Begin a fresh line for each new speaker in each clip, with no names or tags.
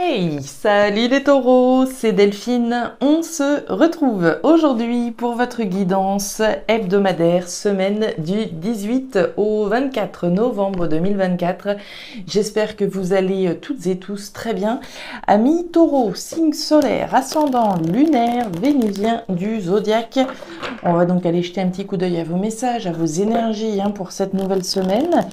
Hey, salut les taureaux, c'est Delphine. On se retrouve aujourd'hui pour votre guidance hebdomadaire, semaine du 18 au 24 novembre 2024. J'espère que vous allez toutes et tous très bien. Amis taureaux, signe solaire, ascendant lunaire, vénusien du zodiaque. On va donc aller jeter un petit coup d'œil à vos messages, à vos énergies pour cette nouvelle semaine.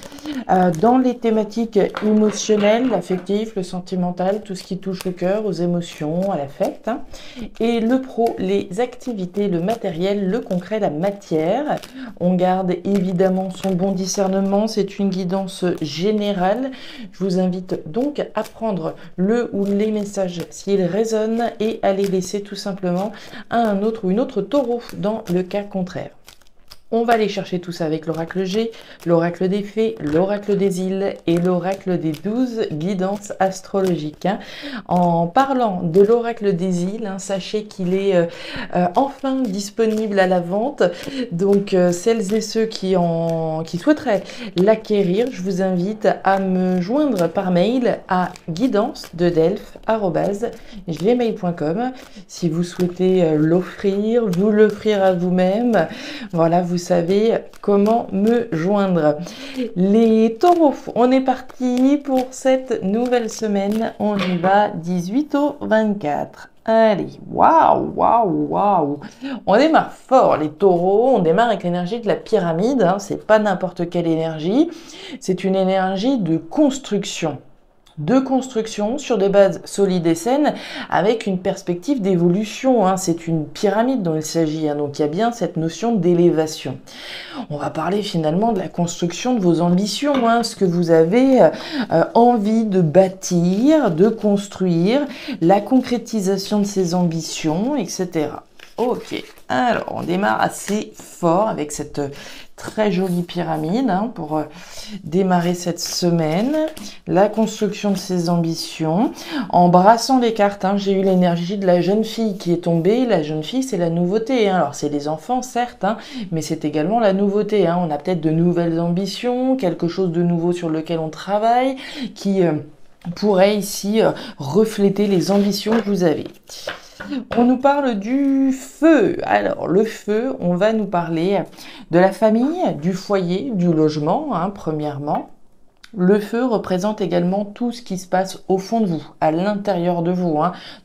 Dans les thématiques émotionnelles, l'affectif, le sentimental, tout ce qui touche au cœur, aux émotions, à l'affect. Et le pro, les activités, le matériel, le concret, la matière. On garde évidemment son bon discernement, c'est une guidance générale. Je vous invite donc à prendre le ou les messages s'ils résonnent et à les laisser tout simplement à un autre ou une autre taureau dans le cas contraire. On va aller chercher tout ça avec l'oracle G, l'oracle des fées, l'oracle des îles et l'oracle des 12 guidances astrologiques. En parlant de l'oracle des îles, sachez qu'il est enfin disponible à la vente. Donc celles et ceux qui souhaiteraient l'acquérir, je vous invite à me joindre par mail à guidance-de-delphes@gmail.com si vous souhaitez l'offrir, vous l'offrir à vous-même. Voilà, vous savez comment me joindre. Les taureaux, on est parti pour cette nouvelle semaine. On y va 18 au 24. Allez, waouh, waouh, waouh. On démarre fort, les taureaux. On démarre avec l'énergie de la pyramide. C'est pas n'importe quelle énergie. C'est une énergie de construction sur des bases solides et saines avec une perspective d'évolution. C'est une pyramide dont il s'agit, donc il y a bien cette notion d'élévation. On va parler finalement de la construction de vos ambitions, ce que vous avez envie de bâtir, de construire, la concrétisation de ces ambitions, etc. Ok, alors on démarre assez fort avec cette très jolie pyramide pour démarrer cette semaine. La construction de ses ambitions. En brassant les cartes, j'ai eu l'énergie de la jeune fille qui est tombée. La jeune fille, c'est la nouveauté. Alors c'est les enfants, certes, mais c'est également la nouveauté. On a peut-être de nouvelles ambitions, quelque chose de nouveau sur lequel on travaille, qui pourrait ici refléter les ambitions que vous avez. On nous parle du feu. Alors, le feu, on va nous parler de la famille, du foyer, du logement, premièrement. Le feu représente également tout ce qui se passe au fond de vous, à l'intérieur de vous.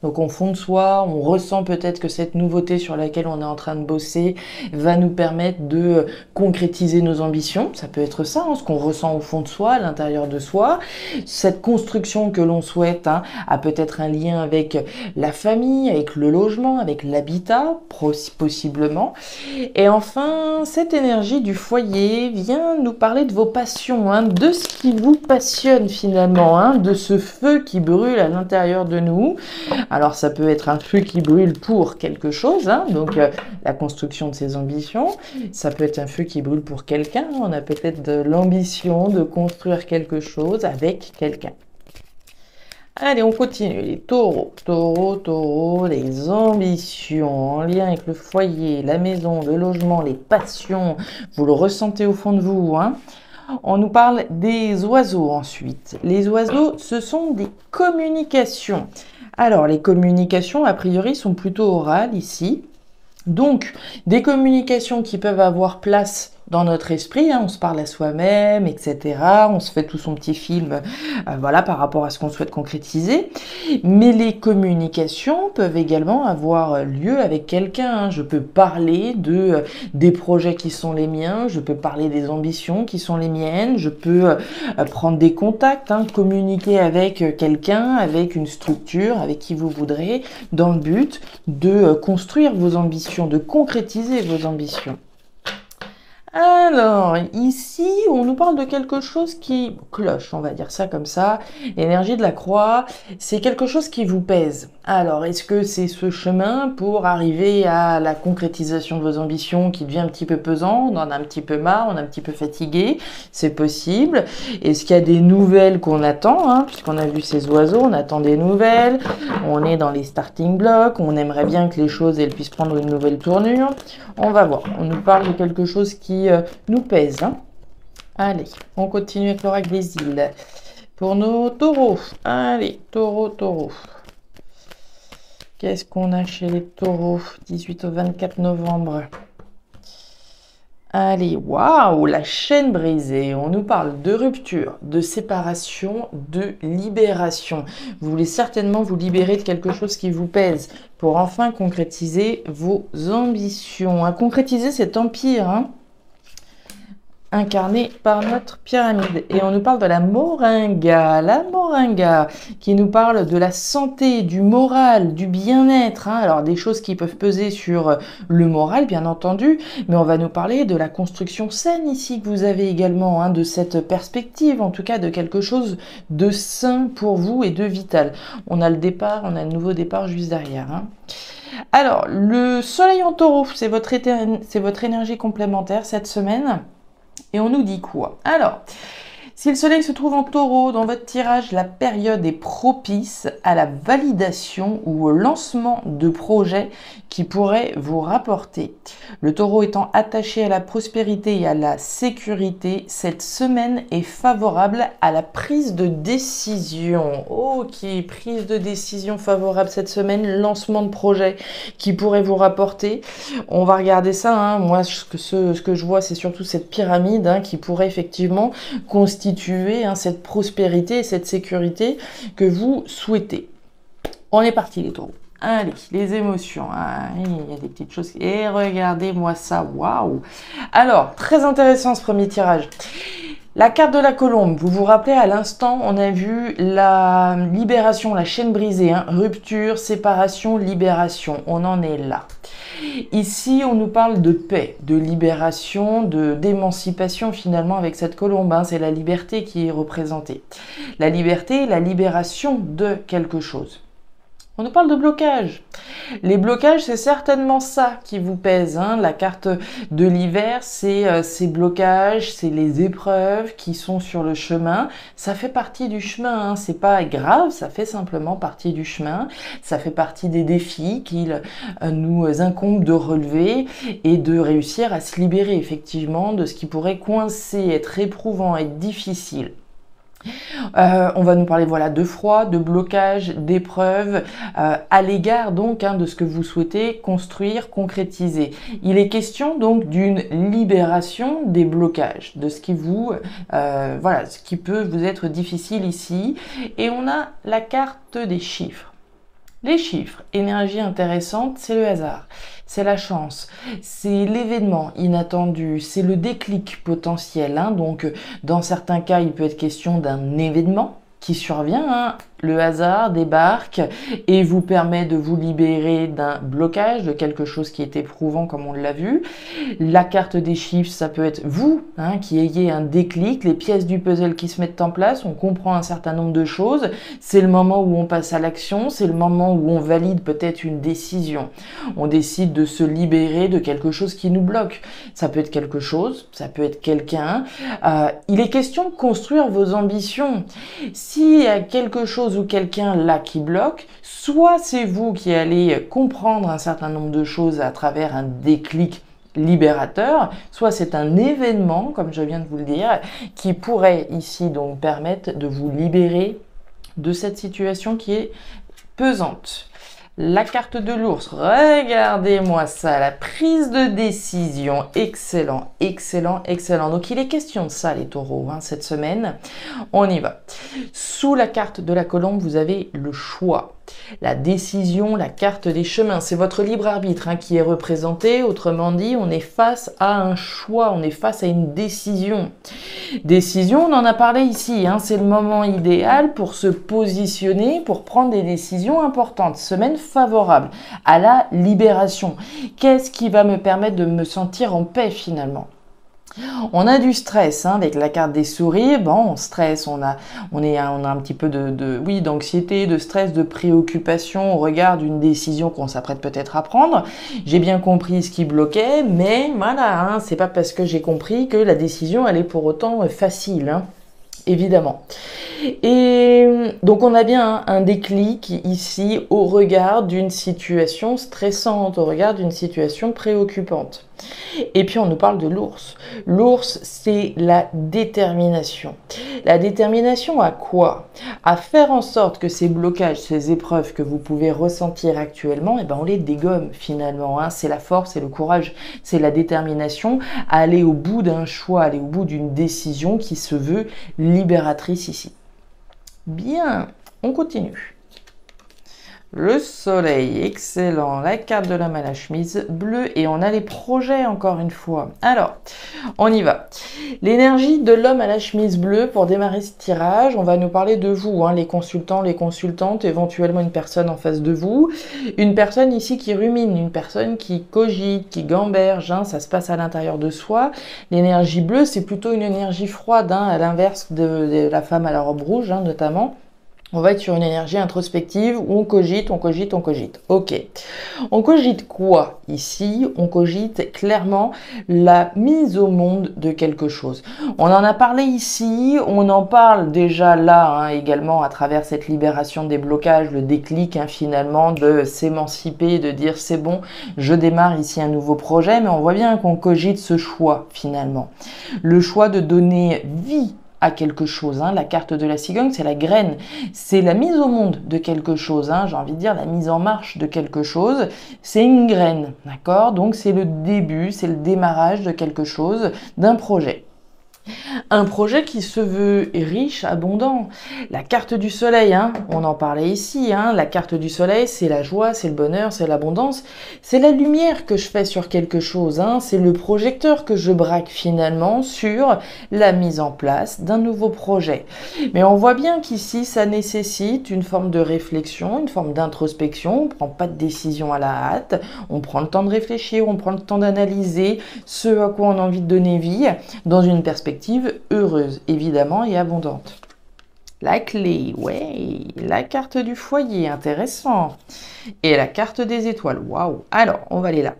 Donc au fond de soi, on ressent peut-être que cette nouveauté sur laquelle on est en train de bosser va nous permettre de concrétiser nos ambitions. Ça peut être ça, ce qu'on ressent au fond de soi, à l'intérieur de soi. Cette construction que l'on souhaite a peut-être un lien avec la famille, avec le logement, avec l'habitat, possiblement. Et enfin, cette énergie du foyer vient nous parler de vos passions, de ce qui vous passionne finalement, de ce feu qui brûle à l'intérieur de nous. Alors ça peut être un feu qui brûle pour quelque chose, donc la construction de ses ambitions. Ça peut être un feu qui brûle pour quelqu'un. On a peut-être de l'ambition de construire quelque chose avec quelqu'un. Allez, on continue. Les taureaux, les ambitions en lien avec le foyer, la maison, le logement, les passions. Vous le ressentez au fond de vous, On nous parle des oiseaux ensuite. Les oiseaux, ce sont des communications. Alors, les communications, a priori, sont plutôt orales ici. Donc, des communications qui peuvent avoir place dans notre esprit, on se parle à soi-même, etc. On se fait tout son petit film, par rapport à ce qu'on souhaite concrétiser. Mais les communications peuvent également avoir lieu avec quelqu'un. Je peux parler des projets qui sont les miens, je peux parler des ambitions qui sont les miennes, je peux prendre des contacts, communiquer avec quelqu'un, avec une structure, avec qui vous voudrez, dans le but de construire vos ambitions, de concrétiser vos ambitions. Alors, ici, on nous parle de quelque chose qui cloche, on va dire ça comme ça. L'énergie de la croix, c'est quelque chose qui vous pèse. Alors, est-ce que c'est ce chemin pour arriver à la concrétisation de vos ambitions qui devient un petit peu pesant, on en a un petit peu marre, on est un petit peu fatigué? C'est possible. Est-ce qu'il y a des nouvelles qu'on attend, puisqu'on a vu ces oiseaux, on attend des nouvelles, on est dans les starting blocks, on aimerait bien que les choses elles puissent prendre une nouvelle tournure. On va voir, on nous parle de quelque chose qui nous pèse. Allez, on continue avec l'oracle des îles. pour nos taureaux. Allez, taureau, taureau. Qu'est-ce qu'on a chez les taureaux? 18 au 24 novembre. Allez, waouh, la chaîne brisée. On nous parle de rupture, de séparation, de libération. Vous voulez certainement vous libérer de quelque chose qui vous pèse pour enfin concrétiser vos ambitions. À concrétiser cet empire, hein, incarné par notre pyramide. Et on nous parle de la moringa qui nous parle de la santé, du moral, du bien-être. Hein. Alors des choses qui peuvent peser sur le moral, bien entendu, mais on va nous parler de la construction saine ici que vous avez également, hein, de cette perspective, en tout cas de quelque chose de sain pour vous et de vital. On a le départ, on a le nouveau départ juste derrière. Hein. Alors, le soleil en taureau, c'est votre énergie complémentaire cette semaine. Et on nous dit quoi? Alors, si le soleil se trouve en taureau dans votre tirage, la période est propice à la validation ou au lancement de projets qui pourraient vous rapporter. Le taureau étant attaché à la prospérité et à la sécurité, cette semaine est favorable à la prise de décision. Ok, prise de décision favorable cette semaine, lancement de projets qui pourraient vous rapporter. On va regarder ça, hein. Moi ce que je vois, c'est surtout cette pyramide, hein, qui pourrait effectivement constituer, hein, cette prospérité et cette sécurité que vous souhaitez. On est parti les taureaux. Allez, les émotions. Ah, il y a des petites choses. Et regardez-moi ça. Waouh! Alors, très intéressant ce premier tirage. La carte de la colombe, vous vous rappelez à l'instant, on a vu la libération, la chaîne brisée, hein, rupture, séparation, libération. On en est là. Ici, on nous parle de paix, de libération, d'émancipation finalement avec cette colombe. Hein, c'est la liberté qui est représentée. La liberté, la libération de quelque chose. On nous parle de blocage. Les blocages, c'est certainement ça qui vous pèse. Hein. La carte de l'hiver, c'est ces blocages, c'est les épreuves qui sont sur le chemin. Ça fait partie du chemin. Hein. C'est pas grave, ça fait simplement partie du chemin. Ça fait partie des défis qu'il nous incombe de relever et de réussir à se libérer effectivement de ce qui pourrait coincer, être éprouvant, être difficile. On va nous parler voilà de froid, de blocage, d'épreuves à l'égard donc, hein, de ce que vous souhaitez construire, concrétiser. Il est question donc d'une libération des blocages, de ce qui vous voilà, ce qui peut vous être difficile ici. Et on a la carte des chiffres. Les chiffres, énergie intéressante, c'est le hasard, c'est la chance, c'est l'événement inattendu, c'est le déclic potentiel. Hein. Donc, dans certains cas, il peut être question d'un événement qui survient. Hein. Le hasard débarque et vous permet de vous libérer d'un blocage, de quelque chose qui est éprouvant comme on l'a vu. La carte des chiffres, ça peut être vous, hein, qui ayez un déclic, les pièces du puzzle qui se mettent en place, on comprend un certain nombre de choses. C'est le moment où on passe à l'action, c'est le moment où on valide peut-être une décision. On décide de se libérer de quelque chose qui nous bloque. Ça peut être quelque chose, ça peut être quelqu'un. Il est question de construire vos ambitions. S'il y a quelque chose ou quelqu'un là qui bloque, soit c'est vous qui allez comprendre un certain nombre de choses à travers un déclic libérateur, soit c'est un événement, comme je viens de vous le dire, qui pourrait ici donc permettre de vous libérer de cette situation qui est pesante. La carte de l'ours, regardez-moi ça, la prise de décision, excellent, excellent, excellent. Donc il est question de ça les taureaux, hein, cette semaine, on y va. Sous la carte de la colombe, vous avez le choix, la décision, la carte des chemins, c'est votre libre arbitre, hein, qui est représenté, autrement dit, on est face à un choix, on est face à une décision. Décision, on en a parlé ici, hein, c'est le moment idéal pour se positionner, pour prendre des décisions importantes. Semaine favorable à la libération. Qu'est-ce qui va me permettre de me sentir en paix finalement? On a du stress, hein, avec la carte des souris. Bon, on stresse, on a un petit peu d'anxiété, de stress, de préoccupation au regard d'une décision qu'on s'apprête peut-être à prendre. J'ai bien compris ce qui bloquait, mais voilà, hein, c'est pas parce que j'ai compris que la décision elle est pour autant facile, hein. Évidemment. Et donc on a bien un déclic ici au regard d'une situation stressante, au regard d'une situation préoccupante. Et puis on nous parle de l'ours. L'ours, c'est la détermination. La détermination à quoi? À faire en sorte que ces blocages, ces épreuves que vous pouvez ressentir actuellement, eh ben on les dégomme finalement. Hein. C'est la force, c'est le courage, c'est la détermination à aller au bout d'un choix, aller au bout d'une décision qui se veut libératrice ici. Bien, on continue. Le soleil, excellent, la carte de l'homme à la chemise bleue et on a les projets encore une fois. Alors, on y va. L'énergie de l'homme à la chemise bleue pour démarrer ce tirage, on va nous parler de vous, hein, les consultants, les consultantes, éventuellement une personne en face de vous. Une personne ici qui rumine, une personne qui cogite, qui gamberge, hein, ça se passe à l'intérieur de soi. L'énergie bleue, c'est plutôt une énergie froide, hein, à l'inverse de la femme à la robe rouge, hein, notamment. On va être sur une énergie introspective où on cogite, on cogite, on cogite. Ok. On cogite quoi ici? On cogite clairement la mise au monde de quelque chose. On en a parlé ici, on en parle déjà là, hein, également à travers cette libération des blocages, le déclic hein, finalement de s'émanciper, de dire c'est bon, je démarre ici un nouveau projet, mais on voit bien qu'on cogite ce choix finalement. Le choix de donner vie à quelque chose. Hein. La carte de la cigogne, c'est la graine. C'est la mise au monde de quelque chose. Hein. J'ai envie de dire la mise en marche de quelque chose. C'est une graine. D'accord? Donc c'est le début, c'est le démarrage de quelque chose, d'un projet. Un projet qui se veut riche, abondant. La carte du soleil, hein, on en parlait ici, hein, la carte du soleil, c'est la joie, c'est le bonheur, c'est l'abondance, c'est la lumière que je fais sur quelque chose, hein, c'est le projecteur que je braque finalement sur la mise en place d'un nouveau projet. Mais on voit bien qu'ici, ça nécessite une forme de réflexion, une forme d'introspection, on ne prend pas de décision à la hâte, on prend le temps de réfléchir, on prend le temps d'analyser ce à quoi on a envie de donner vie dans une perspective heureuse, évidemment, et abondante. La clé, ouais, la carte du foyer, intéressant. Et la carte des étoiles, waouh. Alors, on va aller là.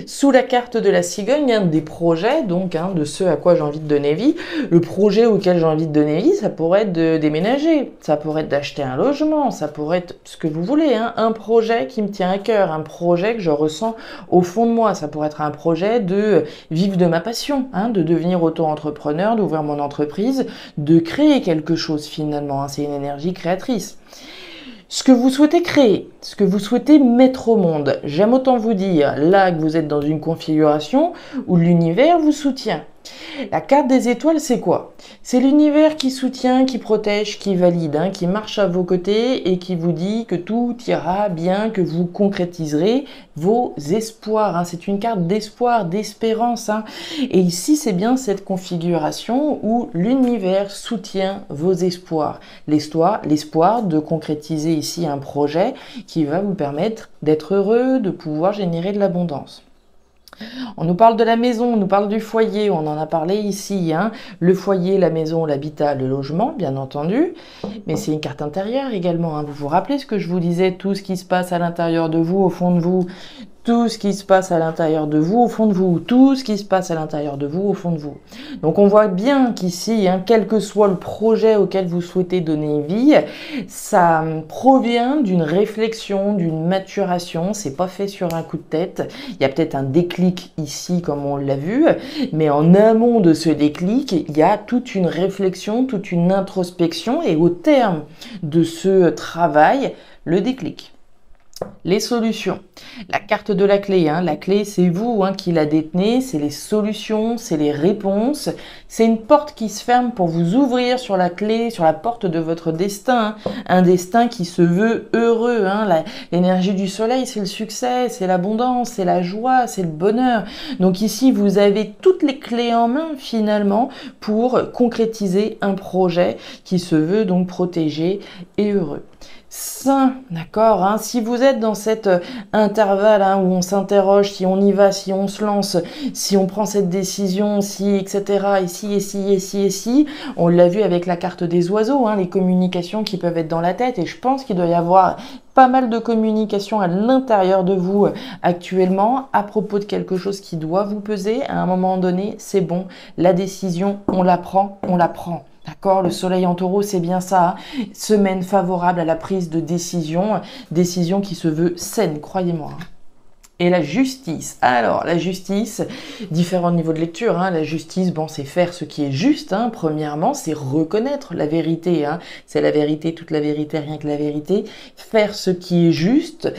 Sous la carte de la cigogne, un des projets, donc, hein, de ce à quoi j'ai envie de donner vie. Le projet auquel j'ai envie de donner vie, ça pourrait être de déménager, ça pourrait être d'acheter un logement, ça pourrait être ce que vous voulez, hein, un projet qui me tient à cœur, un projet que je ressens au fond de moi. Ça pourrait être un projet de vivre de ma passion, hein, de devenir auto-entrepreneur, d'ouvrir mon entreprise, de créer quelque chose finalement. Hein, c'est une énergie créatrice. Ce que vous souhaitez créer, ce que vous souhaitez mettre au monde, j'aime autant vous dire là que vous êtes dans une configuration où l'univers vous soutient. La carte des étoiles, c'est quoi? C'est l'univers qui soutient, qui protège, qui valide, hein, qui marche à vos côtés et qui vous dit que tout ira bien, que vous concrétiserez vos espoirs. Hein. C'est une carte d'espoir, d'espérance. Hein. Et ici, c'est bien cette configuration où l'univers soutient vos espoirs. L'espoir de concrétiser ici un projet qui va vous permettre d'être heureux, de pouvoir générer de l'abondance. On nous parle de la maison, on nous parle du foyer, on en a parlé ici, hein. Le foyer, la maison, l'habitat, le logement, bien entendu, mais c'est une carte intérieure également, hein. Vous vous rappelez ce que je vous disais, tout ce qui se passe à l'intérieur de vous, au fond de vous, tout ce qui se passe à l'intérieur de vous, au fond de vous, tout ce qui se passe à l'intérieur de vous, au fond de vous. Donc on voit bien qu'ici, hein, quel que soit le projet auquel vous souhaitez donner vie, ça provient d'une réflexion, d'une maturation, c'est pas fait sur un coup de tête. Il y a peut-être un déclic ici, comme on l'a vu, mais en amont de ce déclic, il y a toute une réflexion, toute une introspection, et au terme de ce travail, le déclic. Les solutions. La carte de la clé, hein. La clé c'est vous hein, qui la détenez, c'est les solutions, c'est les réponses. C'est une porte qui se ferme pour vous ouvrir sur la clé, sur la porte de votre destin. Hein. Un destin qui se veut heureux. Hein. L'énergie du soleil, c'est le succès, c'est l'abondance, c'est la joie, c'est le bonheur. Donc ici, vous avez toutes les clés en main finalement pour concrétiser un projet qui se veut donc protégé et heureux. Sain, d'accord, hein, si vous êtes dans cet intervalle hein, où on s'interroge, si on y va, si on se lance, si on prend cette décision, si, etc., et si, on l'a vu avec la carte des oiseaux, hein, les communications qui peuvent être dans la tête, et je pense qu'il doit y avoir pas mal de communication à l'intérieur de vous actuellement à propos de quelque chose qui doit vous peser, à un moment donné, c'est bon, la décision, on la prend, on la prend. D'accord, le soleil en taureau, c'est bien ça. Hein. Semaine favorable à la prise de décision, décision qui se veut saine, croyez-moi. et la justice. Alors, la justice, différents niveaux de lecture, hein. La justice, bon, c'est faire ce qui est juste, hein. Premièrement, c'est reconnaître la vérité, hein. C'est la vérité, toute la vérité, rien que la vérité. Faire ce qui est juste.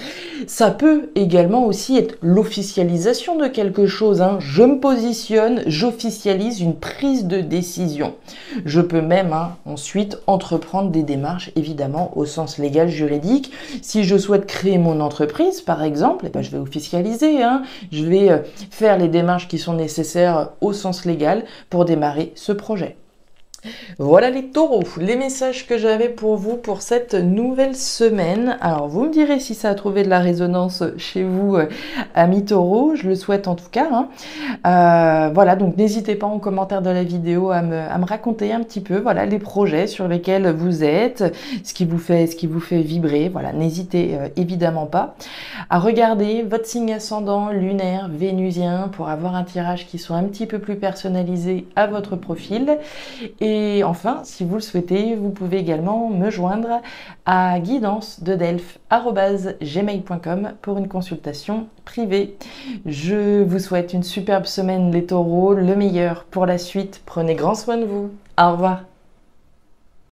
Ça peut également aussi être l'officialisation de quelque chose, hein. Je me positionne, j'officialise une prise de décision. Je peux même, hein, ensuite entreprendre des démarches, évidemment, au sens légal, juridique. Si je souhaite créer mon entreprise, par exemple, eh ben, je vais officialiser, hein. Je vais faire les démarches qui sont nécessaires au sens légal pour démarrer ce projet. Voilà les taureaux, les messages que j'avais pour vous pour cette nouvelle semaine. Alors vous me direz si ça a trouvé de la résonance chez vous, amis taureaux, je le souhaite en tout cas, hein. Voilà, donc n'hésitez pas en commentaire de la vidéo à me raconter un petit peu, voilà, les projets sur lesquels vous êtes, ce qui vous fait vibrer. Voilà, n'hésitez évidemment pas à regarder votre signe ascendant, lunaire, vénusien pour avoir un tirage qui soit un petit peu plus personnalisé à votre profil. Et enfin, si vous le souhaitez, vous pouvez également me joindre à guidance-de-delphes@gmail.com pour une consultation privée. Je vous souhaite une superbe semaine les taureaux, le meilleur pour la suite. Prenez grand soin de vous. Au revoir.